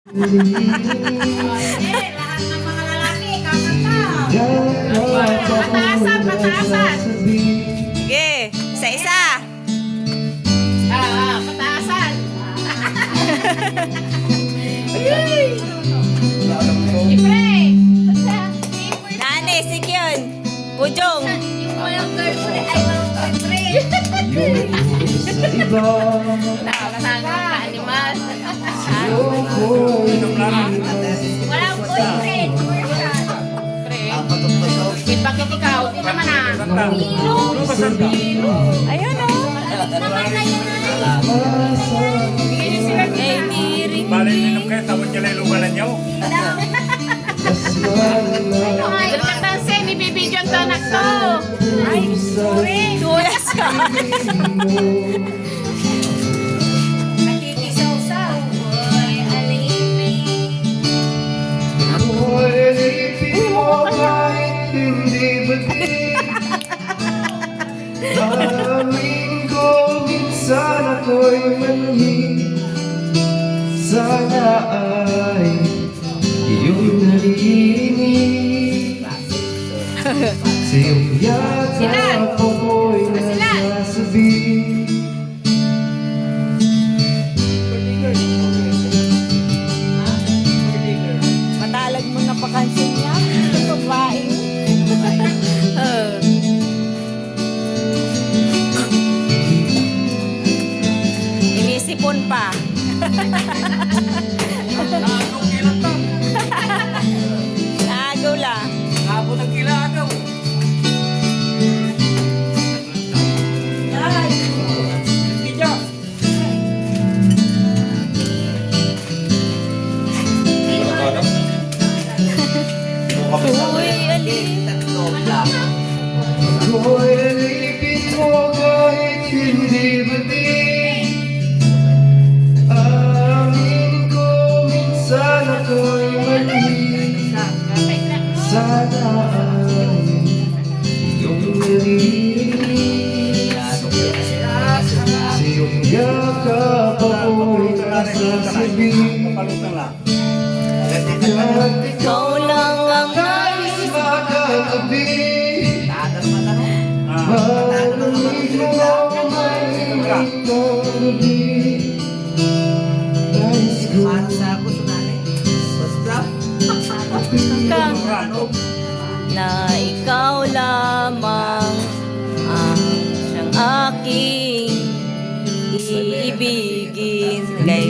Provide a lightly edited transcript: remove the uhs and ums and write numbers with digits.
Lahat ng mga lalaki, kakanta. Pataasan, pataasan. Sige, isa-isa. Pataasan. Nani, si Kyun. Pujong. Yung walang girlfriend, ay walang boyfriend. Nakakasanga ka, animal. Walang boyfriend. Bakit ikaw? Di naman Ayun o. naman na yun. Bigyan niyo sila Eh, diri. Balik minum kayo, tawad niya lang lugalan niyo. Pagkatansin, ibibidyo ang tanak to. Ay, sorry. Tulas ka. Nakikisaw-saw. Boy, alipin. Amin ko minsan ako'y mali. Sana ay iyong narinig. Sa iyong yakap ako'y nasasabi. Matalag mo na pa kansin niya. Babae. Inisipon pa. Nagaw lang. Ako nagkilagaw. Video. Uy, ali. Ako'y alipin mo kahit hindi bating. Amin ko minsan ako'y mali. Sana ay iyong narinig. Sa iyong yakap ako'y nasasabi. Papalutan lang. At Ikaw lang ang nais makatabi. Malamig mo may ikabi. Nais ko kang na ikaw lamang ang siyang aking iibigin. Kay